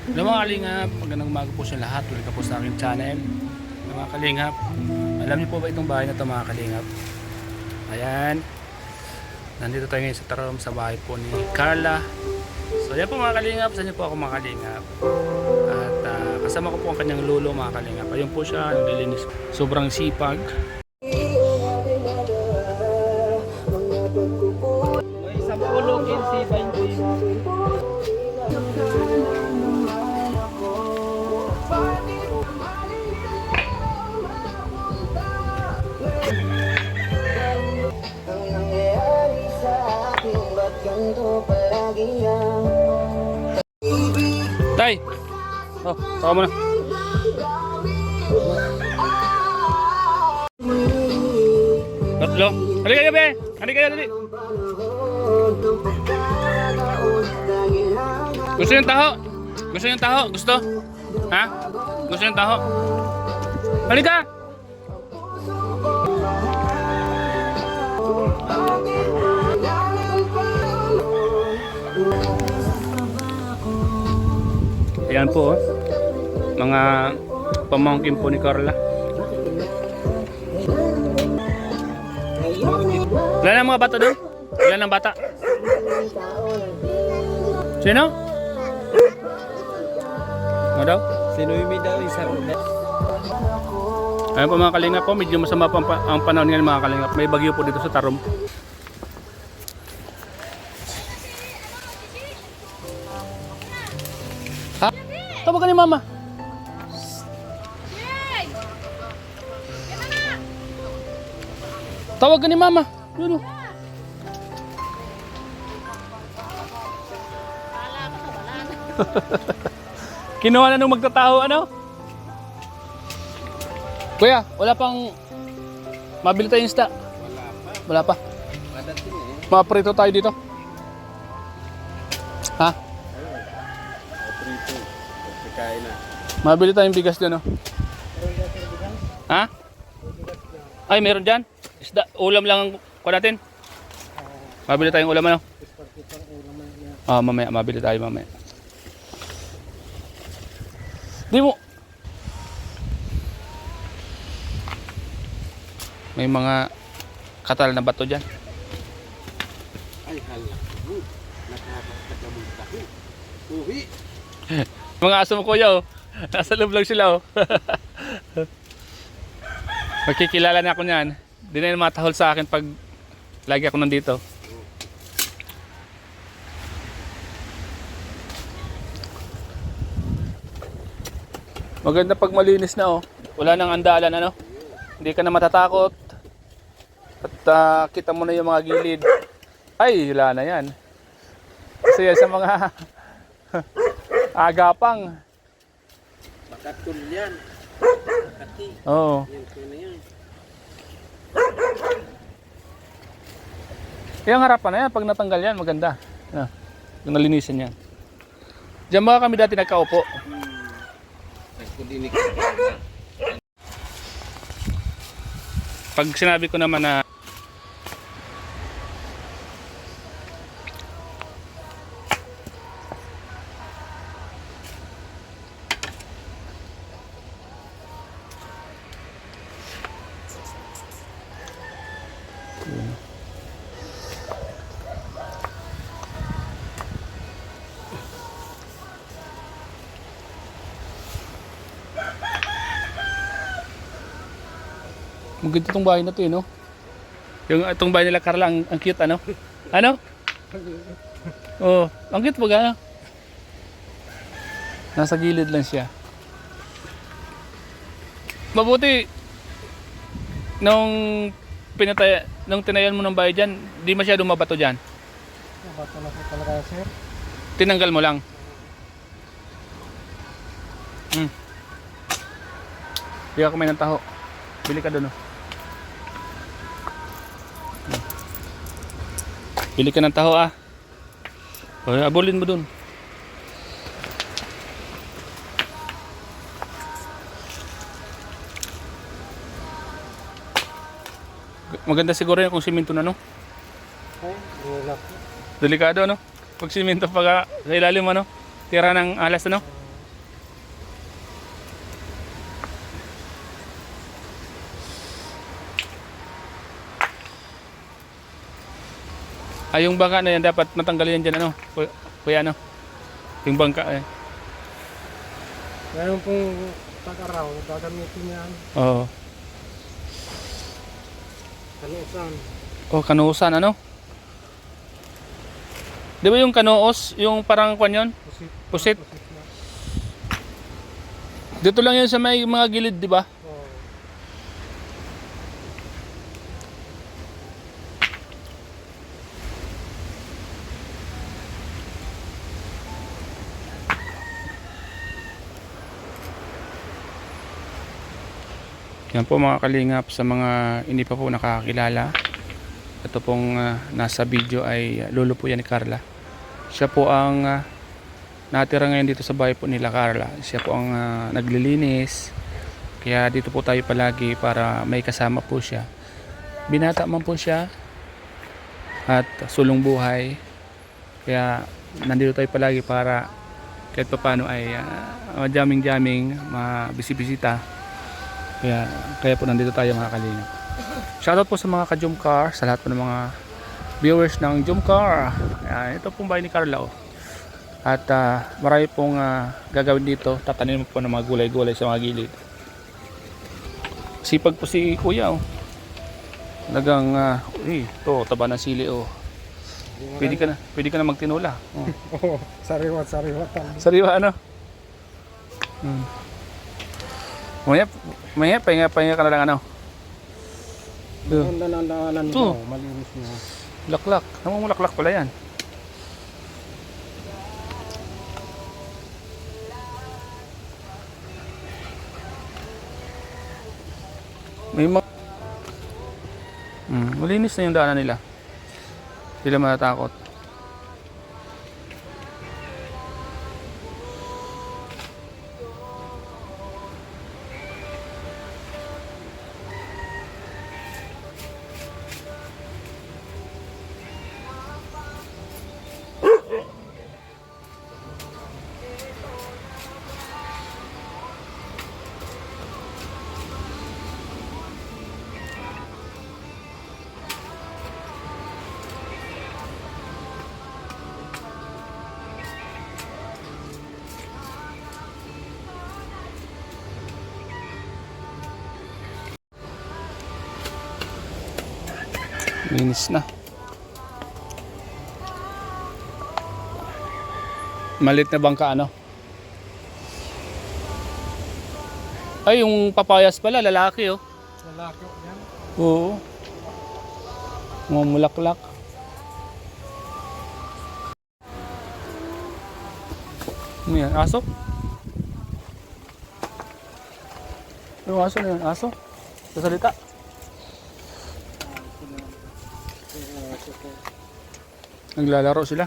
Hello mga kalingap, magandang umaga po sa lahat. Welcome po sa aking channel. Mga kalingap, alam niyo po ba itong bahay na ito mga kalingap? Ayan, nandito tayo ngayon sa Tarom sa bahay po ni Carla. So ayan po mga kalingap, sa inyo po ako mga kalingap. At kasama ko po ang kanyang lolo mga kalingap. Ayun po siya, naglilinis. Sobrang sipag. May 10 kinsi 20. Tay! Oh, saka mo na. Tatlo. Halika kayo, be! Halika kayo, dali! Gusto yung taho? Gusto yung taho? Gusto? Ha? Gusto yung taho? Halika! Ayan po, oh. Mga pamangkin po ni Carla. Ilan ang mga bata doon? Ilan ang bata? Sino? Ano daw? Sinuyumi daw isa rin. Ayan po mga kalingap po, medyo masama po ang panahon ngayon mga kalingap. May bagyo po dito sa Tarom. Ha? Tawag ka ni mama. Tawag ka ni mama. Yun o. Kinuha na nung magtataho ano? Kuya, wala pang mabili tayong isda. Wala pa. Maprito tayo dito. Ha? Mabili tayong bigas dyan, oh. Ha? Ay, meron dyan. Isda, ulam lang ang kuha natin. Mabili tayong ulam, ano? Mamaya, mabili tayo mamaya. Di mo. May mga katal na bato dyan. Ay, hala. Nakakatagamong tahi. Uwi. Mga aso mo kuya, oh. Nasa loob lang sila, oh. Magkikilala na ako niyan. Di na yung matahol sa akin pag lagi ako nandito. Maganda pag malinis na, oh. Wala nang andalan, ano. Hindi ka na matatakot. At kita mo na yung mga gilid. Ay, wala na yan. Kasi yan sa mga agapang. Makatul yan. Makati. Oo. Yan ko na yan. Yung harapan na yan, pag natanggal yan, maganda. Yung nalinisan yan. Diyan ba kami dati nagkaupo? Nagkudinig. Pag sinabi ko naman na maganda itong bahay na to, no? Yung itong bahay nila Carla, ang cute, ano? Ano? Oh, ang cute baga. Nasa gilid lang siya. Mabuti nung nung tinayan mo ng bahay dyan, di masyadong mabato dyan. Mabato na po talaga, sir. Tinanggal mo lang. Hindi ka kumain ng taho. Bili ka doon, oh. Bili ka ng taho, ah. O, abulin mo doon. Maganda siguro yan kung simento na, no? Ay, wala po. Delikado, no? Pag simento pag sa ilalim, ano? Tira ng alas, ano? Ay, yung bangka na yan, dapat matanggalin yan dyan, ano? Kuya, ano? Yung bangka, eh. Ngayon pong tag-araw, gagamitin yan. Oo. Kanuusan. Oh, kanuusan, ano? Di ba yung kanuos, yung parang kwan yun? Pusit? Na. Dito lang yun sa may mga gilid, di ba? Oo. Yan po mga kalingap, sa mga hindi pa po nakakilala. Ito pong nasa video ay lolo po yan ni Carla. Siya po ang natira ngayon dito sa bahay po nila Carla. Siya po ang naglilinis. Kaya dito po tayo palagi para may kasama po siya. Binata man po siya at sulong buhay. Kaya nandito tayo palagi para kahit pa paano ay jaming-jaming, mabisibisita. Kaya po nandito tayo mga kalingap. Shoutout po sa mga ka-Jumcar, sa lahat po ng mga viewers ng Jumcar. Ito pong bahay ni Carla. Oh. At marami pong gagawin dito. Tatanim po ng mga gulay-gulay sa mga gilid. Sipag po si kuya. Oh. Talagang, ito, taba ng sili. Oh. Pwede ka na magtinula. Oh. Oo, sariwa. Sariwa ano? Maya, pahinga ka na lang ano? Ang dandanan Ito. mo, malinis mo. Laklak. Namumulaklak pala yan. May mga... malinis na yung daanan nila. Hindi sila matatakot. Linis na. Malit na bangka ano? Ay, yung papayas pala, lalaki oh. Lalaki yan. Oo. Mga mulaklak. Ano yan? Aso? Yung aso na yan? Aso? Sasalita? Naglalaro sila.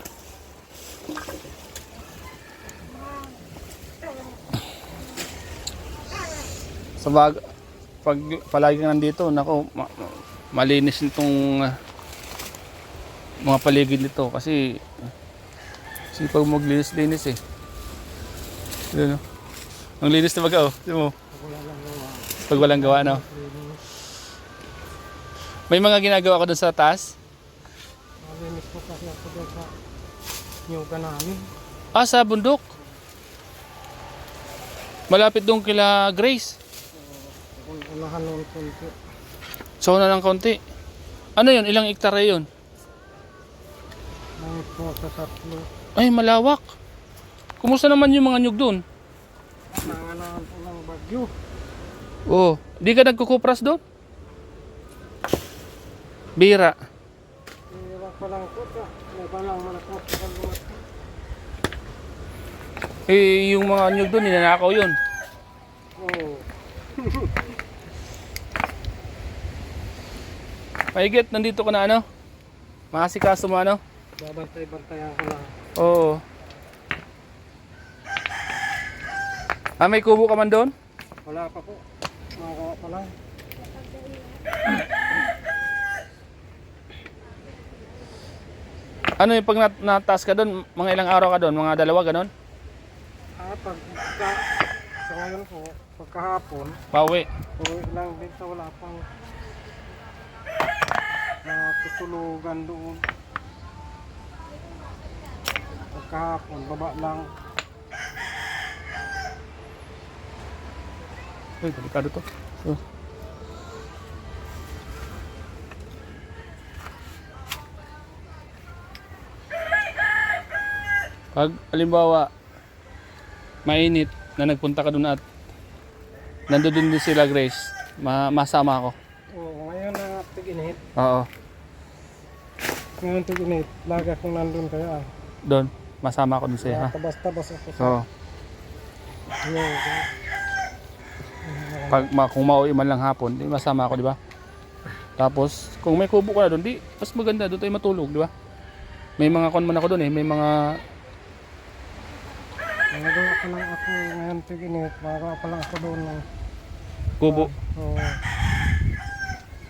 Sa pag palagi ka nandito, nako, malinis nitong mga paligid nito kasi sipag maglinis-linis eh. Yun, no? Ang linis na baga oh. Yun mo. Pag walang gawa no. May mga ginagawa ko doon sa taas. Malinis po kasi ako doon sa nyuga namin. Sa bundok. Malapit doon kila Grace. Unahan noon konti. So na ng konti. Ano yun? Ilang hektare yun? Mga po sa tatlo. Ay, malawak. Kumusta naman yung mga nyug doon? Nanganaan po ng bagyo. Oh, di ka nagkukupras doon? Bira. Hirap pa lang po sa. May balang malakot sa kalumat. Eh, yung mga nyug doon, ninanakaw yun. Oo. Mahigit, nandito ka na ano? Makasikaso mo ano? Babantay-bantayan ko lang. Oo. May kubo ka man doon? Wala pa po. Makakawa pa lang. Ano yung pag nataas ka doon, mga ilang araw ka doon? Mga dalawa ganon? Sa ngayon po, pagkahapon, Pauwi. uwi lang din sa wala pang natutulugan doon. kahapon, baba lang. Uy, delikado to. Oh. Pag halimbawa mainit na nagpunta ka doon at nandoon din sila Grace, masama ako. Oo, ngayon na tig-init. Oo, Ngayon tig-init. Lagi akong nandun kaya. doon. Masama ako din sa'yo, ha? Tabas-tabas ako sa Oo. yoga. Kung mauwi man lang hapon, di masama ako, di ba? Tapos, kung may kubo ka na doon, di, mas maganda, doon tayo matulog, di ba? May mga konman ako doon eh, may mga Magagawa pa lang ako ngayon tig-init. Magagawa pa lang ako doon ng kubo. Oo.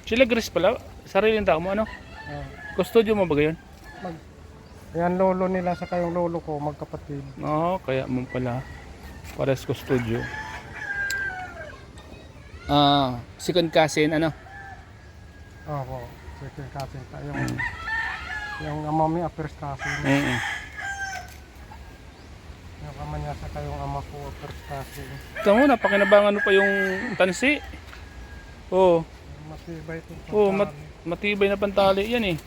Sila Grace pala, sariling tao mo, ano? Oo. Kustodyo mo ba gayon? Yan lolo nila sa kayong lolo ko, magkapatid. Oo, kaya mo pala. Pares kustodyo. Second cousin, ano? Oo, second cousin pa. Yung ama mi first cousin. Oo. Yung ama niya sa kayong ama ko first cousin. Ito mo, napakinabangan mo pa yung tansi. Oo. Matibay ito. Oo, matibay na pantali yan eh.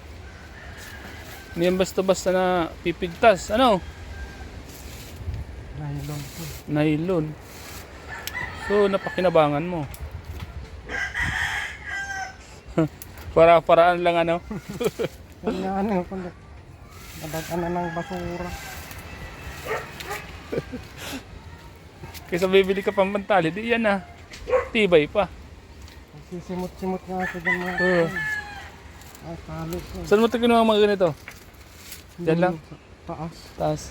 Hindi yan basta-basta na pipigtas. Ano? Nylon po. Nylon. So, napakinabangan mo. Para-paraan lang ano. Yan yung kung nadagan na ng basura. Kaysa bibili ka pang pantali, di yan na. Tibay pa. Sisimot-simot nga ako dyan mga. Oo. Ay, talo ko. Saan mo ito kinuha mga ganito? Yan lang? Sa Taas. Taas.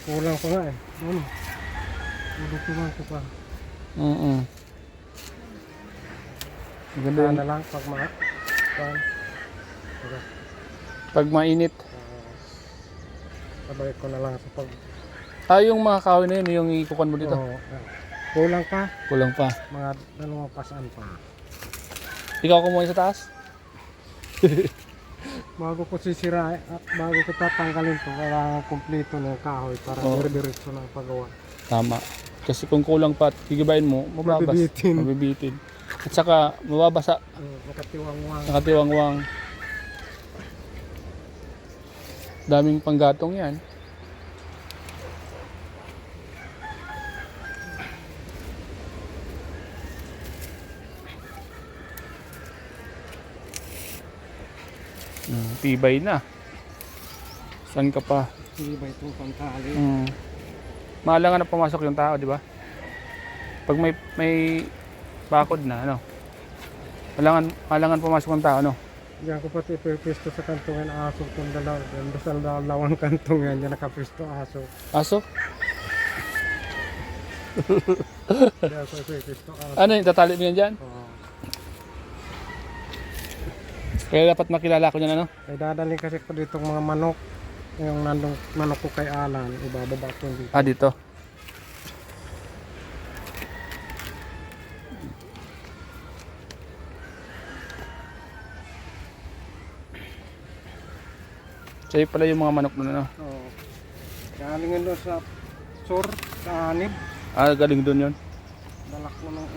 Kulang ko nga eh. Doon. Kulang ko pa. Maganda Kaya yan. na lang pag mga. Pag mainit. Sabay ko na lang sa pag. Yung mga kahoy na yun, yung ikukan mo dito. Oo. Kulang pa. Kulang pa. Mga dalawang pasaan pa. Ikaw kumuha sa taas? Bago ko sisirain at bago ko tatanggalin to, kailangan kumpleto ng kahoy para Oo. dire-diretso ng paggawa. Tama. Kasi kung kulang pa at gigibayin mo, mababas. Mabibitin. Mabibitin. At saka, mababasa. Nakatiwang-wang. Nakatiwangwang. Daming panggatong yan. Tibay na. Saan ka pa? Iba itong pantali. Maalangan na pumasok yung tao, di ba? Pag may bakod na, ano? Maalangan pumasok yung tao, ano? Diyan ko pati ipipisto sa kantungan aso itong dalaw. Diyan sa dalawang kantong yan, diyan nakapisto aso. Aso? Diyan ko ipipisto aso. Ano yung tatali mo yan dyan? Oo. Kaya dapat makilala ko yan, ano? Ay dadaling kasi ko dito mga manok. Yung nandong manok ko kay Alan, ibababa ko dito. Dito. Sa'yo pala yung mga manok nun, ano? Oo. Galingan doon sa sur, sa anib. Galing doon yun. Dalak mo ng